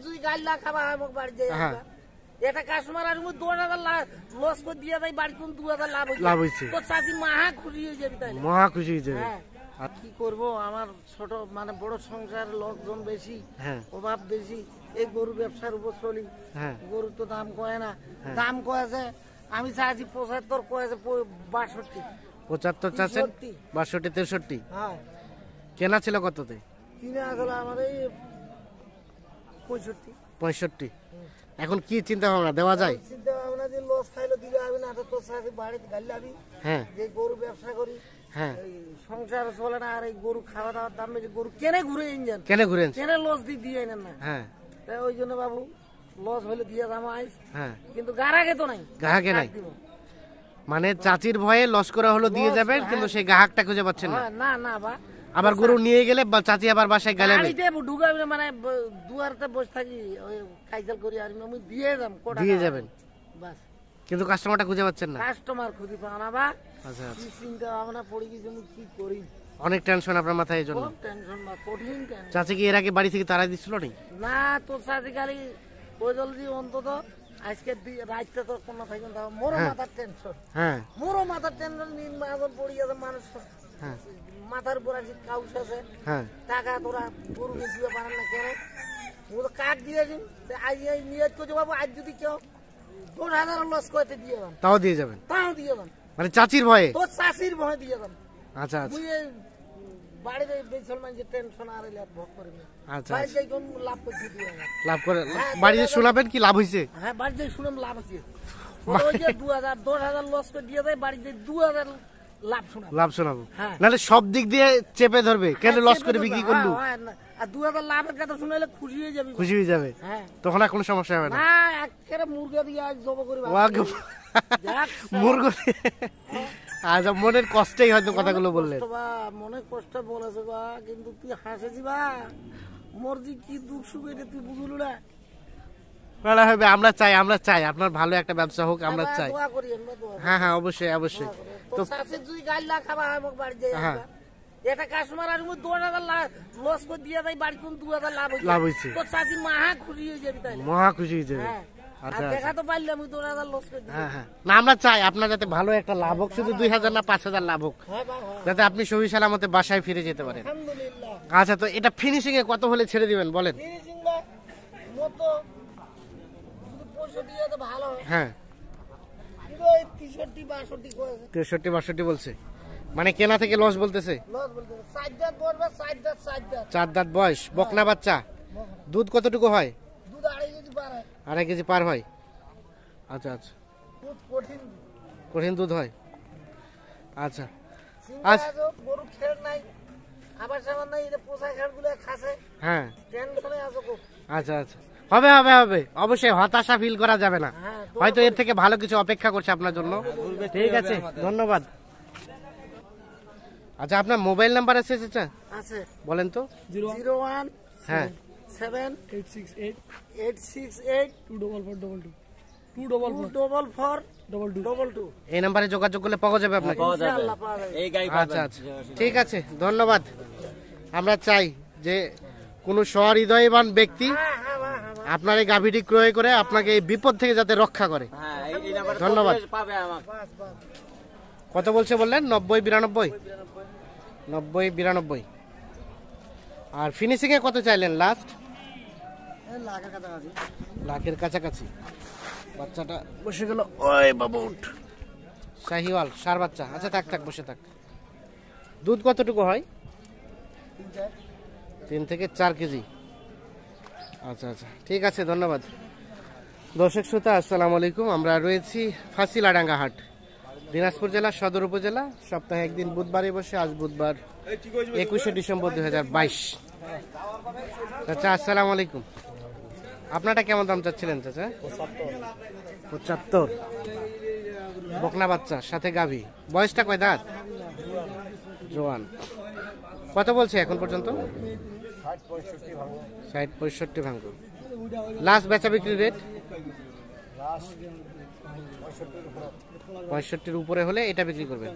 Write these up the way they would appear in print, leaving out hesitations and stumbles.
যদি গাড়ি না খাওয়া হয় মোক বাড়ি যাই এটা কাস্টমার আর 2000 লস করে দিয়ে দেয় বাড়ি কোন 2000 লাভ হইছে তো চাচি মহা খুশি হয়ে যাবে তাই মহা খুশি হয়ে যাবে আর কি করব আমার ছোট মানে বড় সংসার লোকজন বেশি অভাব বেশি এই গরু ব্যবসার উপর চলি গরু তো দাম কয় না দাম কয়েছে আমি চাইছি 75 কয়েছে 62 75 চাচ্ছেন 62 63 হ্যাঁ কেনা ছিল কততে কিনা আসলে আমাদের 65 এখন কি চিন্তা ভাবনা দেওয়া যায় চিন্তা ভাবনা যে লস খাইলো দিবে আমি না তো চাইছি বাড়িতে গাইলাবি হ্যাঁ যে গরু ব্যবসা করি হ্যাঁ সংসার চলে না আর এই গরু খাওয়া দাওয়ার দাম বেশি গরু কেনে ঘুরে ইঞ্জিন কেনে লস দিয়ে নেন না হ্যাঁ তাই ওই জন্য বাবু লস হলে দিয়ে দাম আইস হ্যাঁ কিন্তু গারাকে তো নাই গাহাকে নাই মানে চাচির ভয়ে লস করা হলো দিয়ে যাবেন কিন্তু সেই গ্রাহকটা খুঁজে পাচ্ছেন না না না বা আবার গরু নিয়ে গেলে চাচি আবার বাসায় গেলে গাড়িতে ঢুকাবে মানে দুয়ারতে বসে থাকি ওই কাইজাল করি আর আমি দিয়ে যাম কোটা দিয়ে যাবেন বাস কিন্তু কাস্টমারটা খুঁজে পাচ্ছেন না কাস্টমার খুঁজে পাও না বা আচ্ছা কি চিন্তা ভাবনা পড়ি কি জন্য কি করি অনেক টেনশন আপনার মাথায় এই জন্য টেনশন বা কঠিন টেনশন চাচি কি এর আগে বাড়ি থেকে তাড়াই দিছিল নাকি না তো চাচি খালি ওই জলদি অন্তত আজকে রাতটা তো কোনো থাকেন দাও মোর মাথার টেনশন হ্যাঁ মোর মাথার টেনশন নিন মাঝে পড়ি আছে মানুষ হ্যাঁ মাথার উপর আছে কাউস আছে হ্যাঁ টাকা তোরা গরু বেচিয়ে পারেন না কেন ও তো কাট দিয়েছি আজ এই নিয়ত করছে বাবু আজ যদি কেউ 2000 লস করতে দিয়ে যাবেন তাও দিয়ে যাবেন মানে চাচির ভয়ে তো চাচির ভয়ে দিয়ে যাবেন আচ্ছা আচ্ছা তুই বাড়িতে বেচল মানে টেনশন আর লাভ ভোগ করবে আচ্ছা বাড়িতে কোন লাভ করতে দিয়ে লাভ করে বাড়িতে শোনাবেন কি লাভ হইছে হ্যাঁ বাড়িতে শুনাম লাভ আছে ওই যে 2000 লস করে দিয়ে দেয় বাড়িতে 2000 লাভ শোনাবো নাহলে সব দিক দিয়ে চেপে ধরবে কেন লস করে বিক্রি করলু আর 2000 লাভের কথা শুনাইলে খুশি হয়ে যাবে তখন আর কোনো সমস্যা হবে না একেবারে মুরগা দিয়ে আজ জব করি মুরগা আজ মনের কষ্টেই হয়তো কথাগুলো বললেন মনের কষ্ট বলেছে বা কিন্তু তুই হাসেছি বা মোর যে কি দুঃখ সুখ এটা তুই বুঝলু না হবে আমরা চাই আপনার ভালো একটা ব্যবসা হোক আমরা চাই হ্যাঁ হ্যাঁ অবশ্যই অবশ্যই তো চাচি যদি গাড়ি না খাওয়া হয় মোক বাড়ি যাই এটা কাস্টমার আর 2000 লস করে দিয়ে দেয় বাড়ি কোন 2000 লাভ হইছে তো চাচি মহা খুশি হয়ে যাবে তাই মহা খুশি হয়ে যাবে আচ্ছা দেখা তো পাইলাম 2000 লস করে হ্যাঁ হ্যাঁ না আমরা চাই আপনার যাতে ভালো একটা লাভ হোক শুধু 2000 না 5000 লাভ হোক যাতে আপনি সহি সালামতে বাসায় ফিরে যেতে পারেন আলহামদুলিল্লাহ আচ্ছা তো এটা ফিনিশিং এ কত হলে ছেড়ে দিবেন বলেন ফিনিশিং মতো ভালো হ্যাঁ 63 বলছে মানে কেনা থেকে লস বলতেছে 4 দাঁত বয়স বকনা বাচ্চা দুধ কতটুকু হয় দুধ 2.5 কেজি পার হয় আচ্ছা আচ্ছা কঠিন দুধ হয় আচ্ছা আচ্ছা গরু খেড় নাই আবার সামান নাই এটা পোষা খেড়গুলো খাসে হ্যাঁ টেনশনে আছো আচ্ছা আচ্ছা হবে হবে হবে অবশ্যই হতাশা ফিল করা যাবে না হয়তো এর থেকে ভালো কিছু অপেক্ষা করছে আপনার জন্য ঠিক আছে ধন্যবাদ আচ্ছা আপনার মোবাইল নাম্বার আছে চাচা আছে বলেন তো 01 হ্যাঁ 786824422 এই নম্বরে যোগাযোগ করলে পাওয়া যাবে আপনাকে ইনশাআল্লাহ পাওয়া যাবে আচ্ছা আচ্ছা ঠিক আছে ধন্যবাদ আমরা চাই যে কোন সহৃদয়বান ব্যক্তি আপনার এই গাভীটি ক্রয় করে আপনাকে এই বিপদ থেকে যাতে রক্ষা করে ধন্যবাদ কত বলছে বললেন 90-92 আর ফিনিশিং এ কত চাইলেন লাস্ট লাখের কাছাকাছি বাচ্চাটা বসে গেল ওই বাবু উঠ শাহিওয়াল সার বাচ্চা আচ্ছা থাক থাক বসে থাক দুধ কতটুকু হয় 3 থেকে 4 কেজি আচ্ছা আচ্ছা ঠিক আছে ধন্যবাদ দর্শক শ্রোতা আসসালামু আলাইকুম আমরা রয়েছি ফাঁসিলাডাঙ্গা হাট দিনাজপুর জেলা সদর উপজেলা সপ্তাহে একদিন বুধবারে বসে আজ বুধবার 21 ডিসেম্বর 2022 চাচা আসসালামু আলাইকুম আপনারটা কেমন দাম চাচ্ছিলেন চাচা 75 বকনা বাচ্চা সাথে গাভী বয়সটা কয় দাঁত জোয়ান কত বলছে এখন পর্যন্ত 60-65 ভাঙো লাস্ট বেচা বিক্রি রেট 65 উপরে হলে এটা বিক্রি করবেন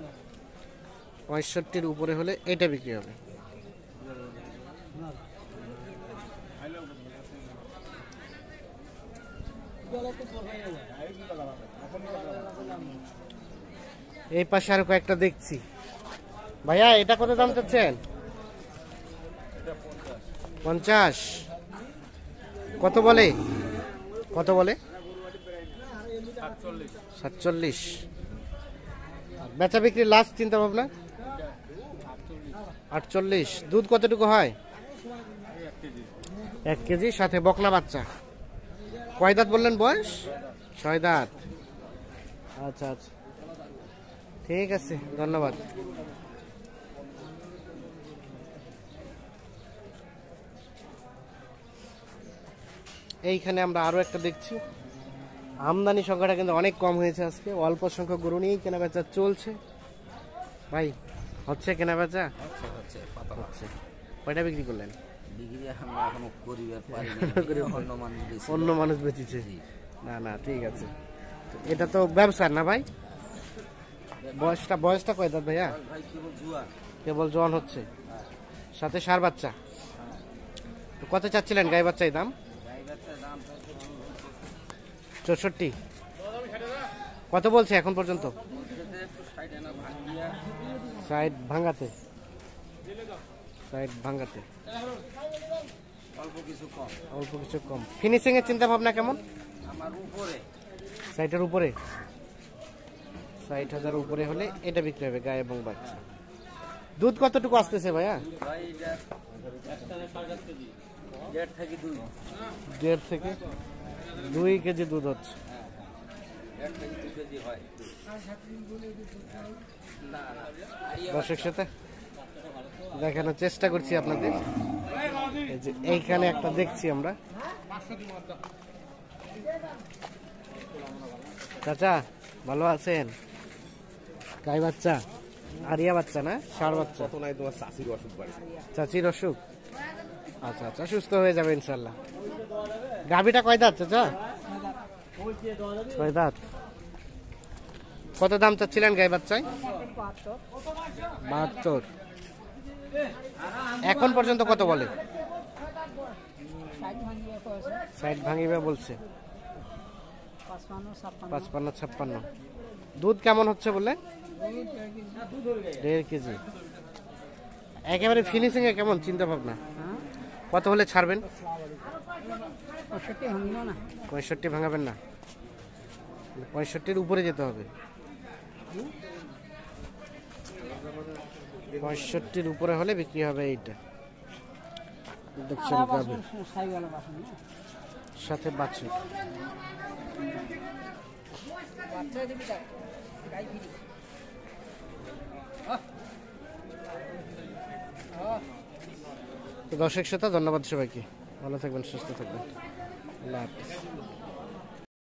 65 উপরে হলে এটা বিক্রি হবে এই পাশে আরো কয়েকটা দেখছি। ভাইয়া এটা কত দাম চাচ্ছেন? 50। কত বলে? কত বলে? 47। বেচা বিক্রি লাস্ট চিন্তা ভাবনা 48। দুধ কতটুকু হয়? 1 কেজি, সাথে বকনা বাচ্চা। কয় দাঁত বললেন বয়স? 6 দাঁত। আচ্ছা আচ্ছা, ঠিক আছে, ধন্যবাদ। এইখানে আমরা আরো একটা দেখছি। আমদানি সংখ্যাটা কিন্তু অনেক কম হয়েছে আজকে, অল্প সংখ্যক গরু নিয়েই কেনা বেচা চলছে। ভাই হচ্ছে কেনা বেচা? হচ্ছে। কয়টা বিক্রি করলেন? অন্য মানুষ বেচেছে? না না, ঠিক আছে। এটা তো ব্যবসা না ভাই? বয়সটা কয় দাঁত ভাইয়া? কেবল জোয়ান হচ্ছে, সাথে ষাঁড় বাচ্চা। তো কত চাচ্ছিলেন গাই বাচ্চায় দাম? 64। কত বলছে এখন পর্যন্ত? 60 ভাঙাতে। 60 ভাঙাতে, অল্প কিছু কম। ফিনিশিং এর চিন্তা ভাবনা কেমন? 60-এর উপরে, 60,000 উপরে হলে এটা বিক্রি হবে গায়ে এবং বাচ্চা। দুধ কতটুকু আসতেছে ভাইয়া? 1.5 থেকে 2 কেজি দুধ হচ্ছে। দর্শক সাথে দেখানোর চেষ্টা করছি আপনাদের। এই যে এইখানে একটা দেখছি আমরা। চাচা ভালো আছেন? গাই বাচ্চা, আরিয়া বাচ্চা না ষাঁড় বাচ্চা? চাচির অসুখ? আচ্ছা আচ্ছা, সুস্থ হয়ে যাবে ইনশাল্লাহ। গাভীটা কয় দাঁত চাচা? 6 দাঁত। কত দাম চাচ্ছিলেন গাই বাচ্চায়? 72। এখন পর্যন্ত কত বলে? 60 ভাঙিবে বলছে। 55-56। দুধ কেমন হচ্ছে বলে? 1.5 কেজি। একেবারে ফিনিশিং এ কেমন চিন্তা ভাবনা? কত হলে ছাড়বেন? 65 ভাঙাবেন না? 65-এর উপরে যেতে হবে। 65-এর উপরে হলে বিক্রি হবে। এইটা দেখছেন গাভী, সাথে বাছুর। দর্শক শ্রোতা, ধন্যবাদ সবাইকে। ভালো থাকবেন, সুস্থ থাকবেন। আল্লাহ হাফেজ।